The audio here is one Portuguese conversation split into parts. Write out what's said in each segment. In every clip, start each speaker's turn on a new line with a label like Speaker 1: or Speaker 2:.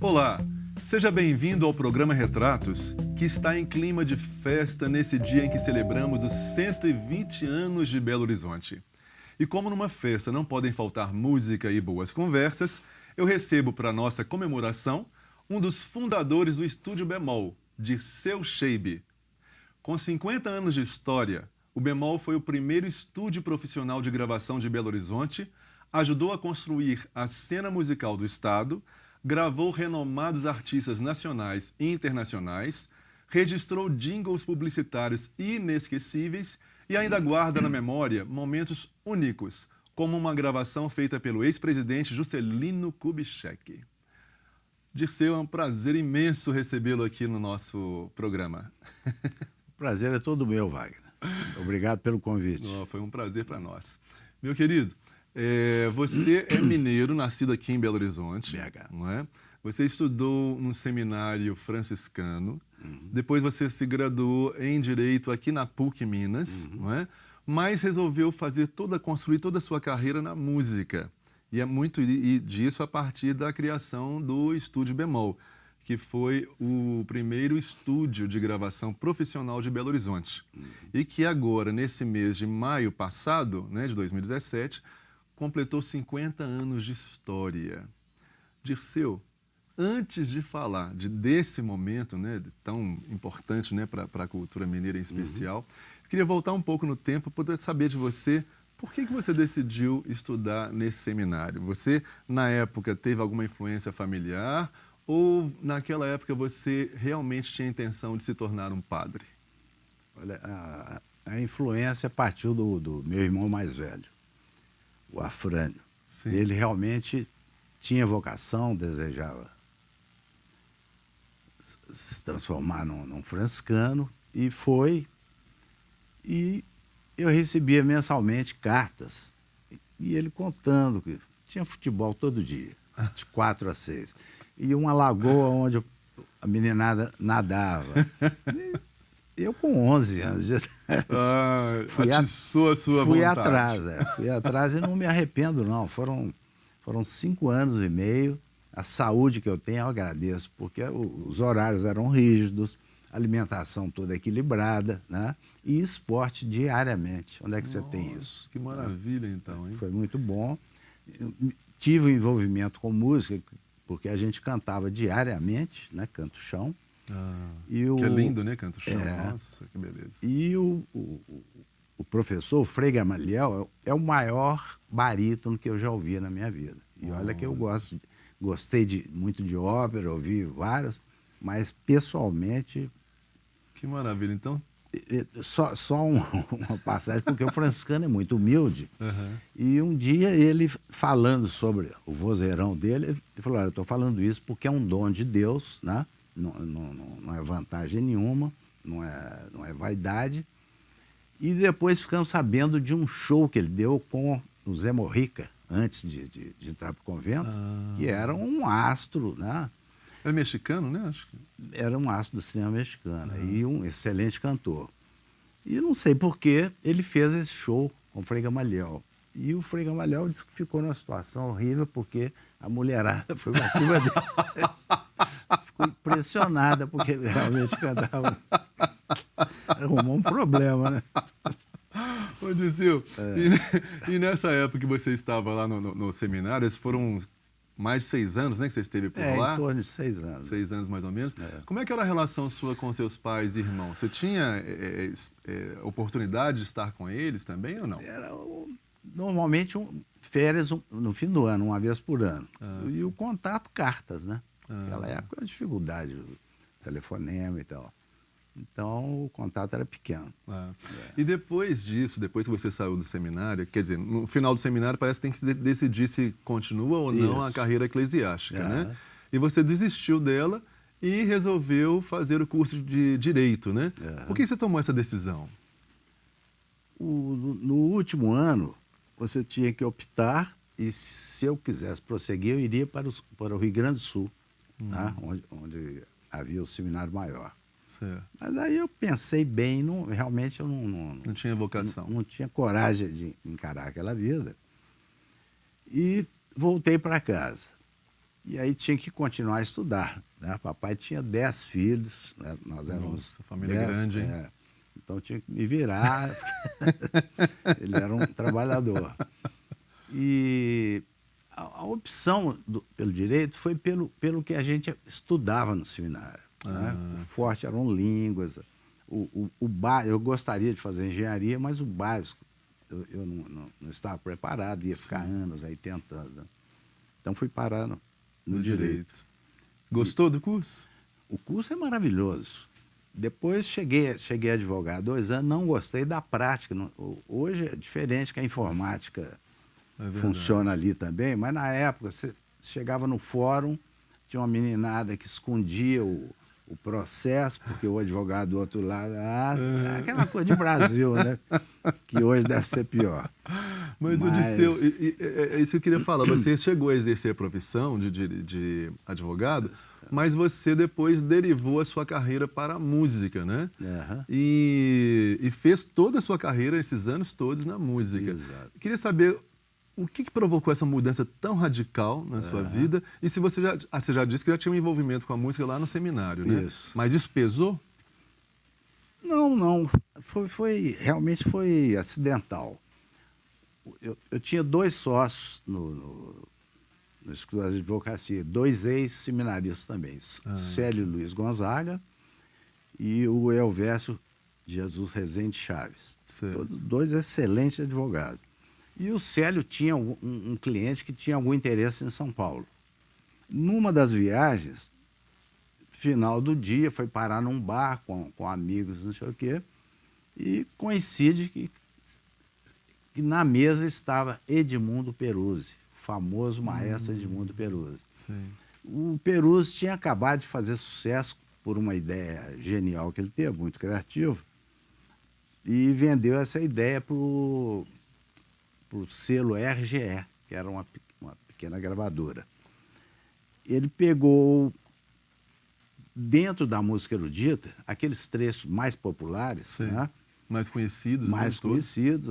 Speaker 1: Olá, seja bem-vindo ao programa Retratos, que está em clima de festa nesse dia em que celebramos os 120 anos de Belo Horizonte. E como numa festa não podem faltar música e boas conversas, eu recebo para nossa comemoração um dos fundadores do Estúdio Bemol, Dirceu Scheibe. Com 50 anos de história, o Bemol foi o primeiro estúdio profissional de gravação de Belo Horizonte, ajudou a construir a cena musical do estado, gravou renomados artistas nacionais e internacionais, registrou jingles publicitários inesquecíveis e ainda guarda na memória momentos únicos, como uma gravação feita pelo ex-presidente Juscelino Kubitschek. Dirceu, é um prazer imenso recebê-lo aqui no nosso programa.
Speaker 2: O prazer é todo meu, Wagner. Obrigado pelo convite.
Speaker 1: Foi um prazer para nós. Meu querido, você é mineiro, nascido aqui em Belo Horizonte,
Speaker 2: BH.
Speaker 1: Não é? Você estudou no seminário franciscano, depois você se graduou em Direito aqui na PUC Minas, não é? Mas resolveu construir toda a sua carreira na música. E é muito disso a partir da criação do Estúdio Bemol, que foi o primeiro estúdio de gravação profissional de Belo Horizonte. E que agora, nesse mês de maio passado, né, de 2017, completou 50 anos de história. Dirceu, antes de falar desse momento, né, tão importante, né, para a cultura mineira em especial, queria voltar um pouco no tempo para poder saber de você por que você decidiu estudar nesse seminário. Você, na época, teve alguma influência familiar ou, naquela época, você realmente tinha a intenção de se tornar um padre?
Speaker 2: Olha, a influência partiu do meu irmão mais velho, o Afrânio.
Speaker 1: Sim.
Speaker 2: Ele realmente tinha vocação, desejava se transformar num franciscano, e foi. E eu recebia mensalmente cartas, e ele contando que tinha futebol todo dia, de 4 a 6. E uma lagoa onde a meninada nadava. Eu com 11 anos de idade.
Speaker 1: Atiçou a sua
Speaker 2: fui
Speaker 1: vontade.
Speaker 2: Fui atrás e não me arrependo, não. Foram 5 anos e meio. A saúde que eu tenho, eu agradeço, porque os horários eram rígidos, a alimentação toda equilibrada, né? E esporte diariamente. Onde é que você tem isso?
Speaker 1: Que maravilha, então, hein?
Speaker 2: Foi muito bom. Eu tive um envolvimento com música, porque a gente cantava diariamente, né? Canto chão.
Speaker 1: Que é lindo, né, Canto Chão?
Speaker 2: É.
Speaker 1: Nossa, que beleza.
Speaker 2: E o professor, o Frei Gamaliel, é o maior barítono que eu já ouvi na minha vida. E olha que eu gostei muito de ópera, ouvi várias, mas pessoalmente...
Speaker 1: Que maravilha, então...
Speaker 2: Só uma passagem, porque o franciscano é muito humilde. E um dia ele, falando sobre o vozeirão dele, ele falou: olha, eu estou falando isso porque é um dom de Deus, né? Não é vantagem nenhuma, não é vaidade. E depois ficamos sabendo de um show que ele deu com o Zé Morrica, antes de entrar para o convento, que era um astro, né?
Speaker 1: É mexicano, né? Acho que...
Speaker 2: Era um astro do cinema mexicano e um excelente cantor. E não sei por que ele fez esse show com o Frei Gamaliel. E o Frei Gamaliel disse que ficou numa situação horrível porque a mulherada foi pra cima dele. Ficou impressionada porque ele realmente cantava. Arrumou um problema, né?
Speaker 1: Ô, Dirceu, e nessa época que você estava lá no seminário, esses foram mais de 6 anos, né, que você esteve por lá?
Speaker 2: Em torno de 6 anos.
Speaker 1: 6 anos, mais ou menos. Como é que era a relação sua com seus pais e irmãos? Você tinha oportunidade de estar com eles também ou não?
Speaker 2: Era normalmente férias no fim do ano, uma vez por ano. E
Speaker 1: sim.
Speaker 2: o contato, cartas, né? Naquela época, a dificuldade, o telefonema e tal. Então, o contato era pequeno.
Speaker 1: E depois disso, depois que você saiu do seminário, quer dizer, no final do seminário parece que tem que decidir se continua ou não a carreira eclesiástica, né? E você desistiu dela e resolveu fazer o curso de Direito, né? Por que você tomou essa decisão?
Speaker 2: No último ano, você tinha que optar, e se eu quisesse prosseguir, eu iria para o Rio Grande do Sul, tá? onde havia o seminário maior.
Speaker 1: Certo.
Speaker 2: Mas aí eu pensei bem, realmente eu
Speaker 1: não tinha vocação.
Speaker 2: Não tinha coragem de encarar aquela vida. E voltei para casa. E aí tinha que continuar a estudar, né? Papai tinha 10 filhos, né? Nós éramos
Speaker 1: Nossa, família
Speaker 2: 10,
Speaker 1: grande, hein?
Speaker 2: então tinha que me virar. Ele era um trabalhador. E a opção pelo direito foi pelo que a gente estudava no seminário, né? O forte eram línguas. Eu gostaria de fazer engenharia, mas o básico eu não estava preparado, ia ficar anos aí tentando. Né? Então fui parar no direito.
Speaker 1: Gostou do curso?
Speaker 2: O curso é maravilhoso. Depois cheguei a advogar 2 anos, não gostei da prática. Hoje é diferente, que a informática funciona ali também, mas na época você chegava no fórum, tinha uma meninada que escondia o processo, porque o advogado do outro lado, aquela coisa de Brasil, né? Que hoje deve ser pior.
Speaker 1: Mas Odisseu, é isso que eu queria falar. Você chegou a exercer a profissão de advogado, mas você depois derivou a sua carreira para a música, né?
Speaker 2: Uhum.
Speaker 1: E fez toda a sua carreira, esses anos todos, na música.
Speaker 2: Exato.
Speaker 1: Queria saber o que provocou essa mudança tão radical na sua vida, e se você já disse que já tinha um envolvimento com a música lá no seminário, né?
Speaker 2: Isso.
Speaker 1: Mas isso pesou?
Speaker 2: Não. Realmente foi acidental. Eu tinha 2 sócios no escritório de advocacia, 2 ex-seminaristas também, Célio Luiz Gonzaga e o Elvésio Jesus Rezende Chaves.
Speaker 1: Certo.
Speaker 2: Todos 2 excelentes advogados. E o Célio tinha um cliente que tinha algum interesse em São Paulo. Numa das viagens, final do dia, foi parar num bar com amigos, não sei o quê, e coincide que na mesa estava Edmundo Peruzzi, o famoso maestro Edmundo Peruzzi.
Speaker 1: Sim.
Speaker 2: O Peruzzi tinha acabado de fazer sucesso por uma ideia genial que ele teve, muito criativo, e vendeu essa ideia para o selo RGE, que era uma pequena gravadora. Ele pegou, dentro da música erudita, aqueles trechos mais populares, né?
Speaker 1: Mais conhecidos.
Speaker 2: Mais conhecidos,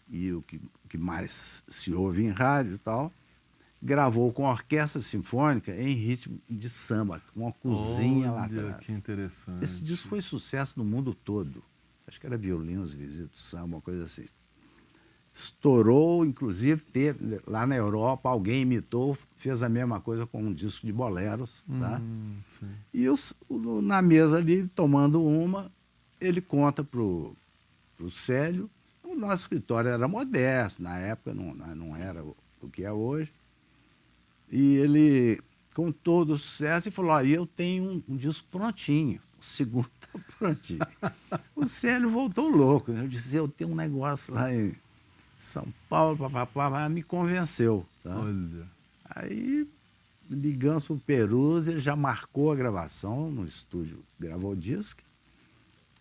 Speaker 2: e o que mais se ouve em rádio e tal, gravou com a orquestra sinfônica em ritmo de samba, com uma cozinha lá atrás.
Speaker 1: Que interessante.
Speaker 2: Esse disco foi sucesso no mundo todo. Acho que era Violinos, Visitos, Samba, uma coisa assim. Estourou, inclusive, teve lá na Europa, alguém imitou, fez a mesma coisa com um disco de boleros. Tá?
Speaker 1: Sim.
Speaker 2: E na mesa ali, tomando uma, ele conta pro Célio. O nosso escritório era modesto, na época não era o que é hoje. E ele, com todo o sucesso, ele falou, eu tenho um disco prontinho, o segundo está prontinho. O Célio voltou louco, né? Eu disse, eu tenho um negócio lá em São Paulo, papapá, me convenceu. Tá?
Speaker 1: Olha.
Speaker 2: Aí ligamos para o Peruzzi, ele já marcou a gravação no estúdio, gravou o disco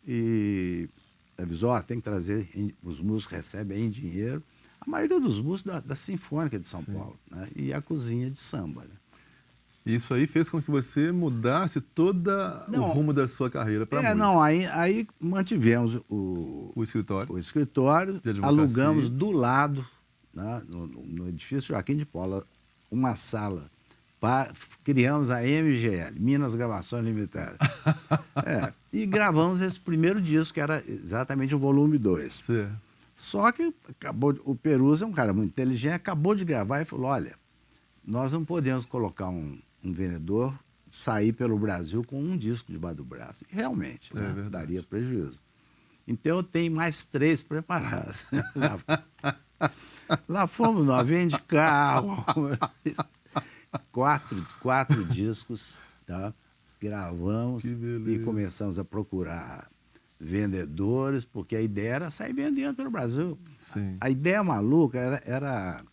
Speaker 2: e avisou, tem que trazer, os músicos recebem aí dinheiro. A maioria dos músicos da Sinfônica de São Paulo, né? E a cozinha de samba. Né?
Speaker 1: Isso aí fez com que você mudasse todo o rumo da sua carreira para a música.
Speaker 2: Aí mantivemos o escritório, alugamos do lado, né, no edifício Joaquim de Paula, uma sala. Criamos a MGL, Minas Gravações Limitadas. E gravamos esse primeiro disco, que era exatamente o volume 2.
Speaker 1: Certo.
Speaker 2: Só que o Peruzzi é um cara muito inteligente, acabou de gravar e falou, olha, nós não podemos colocar um vendedor sair pelo Brasil com um disco debaixo do braço. E realmente, né, daria prejuízo. Então eu tenho mais 3 preparados. Lá fomos nós, vende carro. 4 discos, tá? Gravamos e começamos a procurar vendedores, porque a ideia era sair vendendo pelo Brasil.
Speaker 1: Sim.
Speaker 2: A ideia maluca era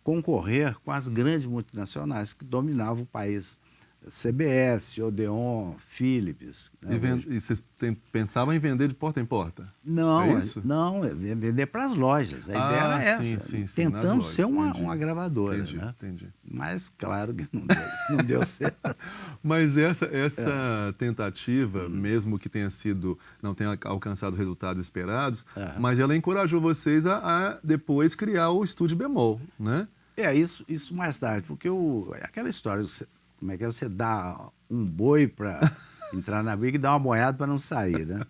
Speaker 2: concorrer com as grandes multinacionais que dominavam o país. CBS, Odeon, Philips. Né?
Speaker 1: E vocês pensavam em vender de porta em porta?
Speaker 2: Não,
Speaker 1: é isso?
Speaker 2: Não, vender para as lojas. A ideia era essa.
Speaker 1: Sim,
Speaker 2: tentando ser
Speaker 1: lojas,
Speaker 2: uma gravadora.
Speaker 1: Entendi.
Speaker 2: Mas claro que não deu certo.
Speaker 1: Mas essa tentativa, mesmo que não tenha alcançado resultados esperados, mas ela encorajou vocês a depois criar o Estúdio Bemol, né?
Speaker 2: Isso mais tarde, porque aquela história, como é que é, você dá um boi para entrar na briga e dá uma boiada para não sair, né?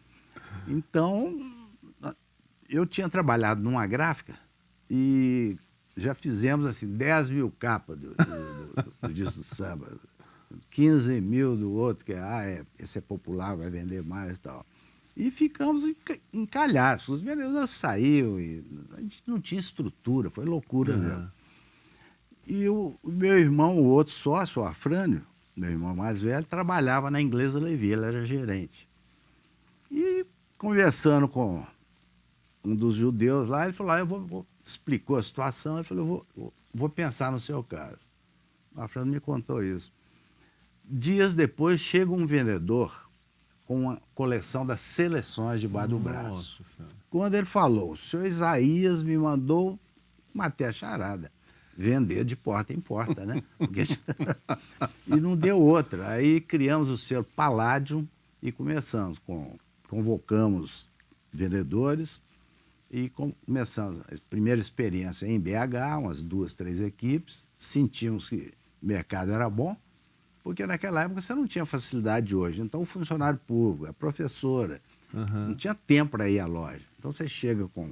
Speaker 2: Então, eu tinha trabalhado numa gráfica e já fizemos assim 10 mil capas do disco do samba, 15 mil do outro, que esse é popular, vai vender mais e tal. E ficamos encalhados. Os vendedores saíram e a gente não tinha estrutura, foi loucura mesmo. E o meu irmão, o outro sócio, o Afrânio, meu irmão mais velho, trabalhava na Inglesa Levi, ele era gerente. E conversando com um dos judeus lá, ele falou, explicou a situação, ele falou, eu vou pensar no seu caso. O Afrânio me contou isso. Dias depois, chega um vendedor com uma coleção das seleções debaixo do braço.
Speaker 1: Senhora.
Speaker 2: Quando ele falou, o senhor Isaías me mandou matar a charada. Vender de porta em porta, né? Porque... e não deu outra. Aí criamos o selo Palladium e começamos convocamos vendedores e começamos a primeira experiência em BH, umas 2, 3 equipes, sentimos que o mercado era bom, porque naquela época você não tinha facilidade de hoje. Então o funcionário público, a professora, não tinha tempo para ir à loja. Então você chega com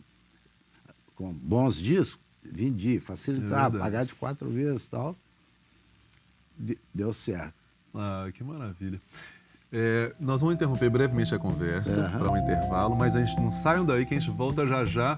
Speaker 2: bons discos, vendi, facilitar, pagar de 4 vezes e tal. Deu certo.
Speaker 1: Ah, que maravilha. Nós vamos interromper brevemente a conversa para um intervalo, mas a gente não saiam daí que a gente volta já já.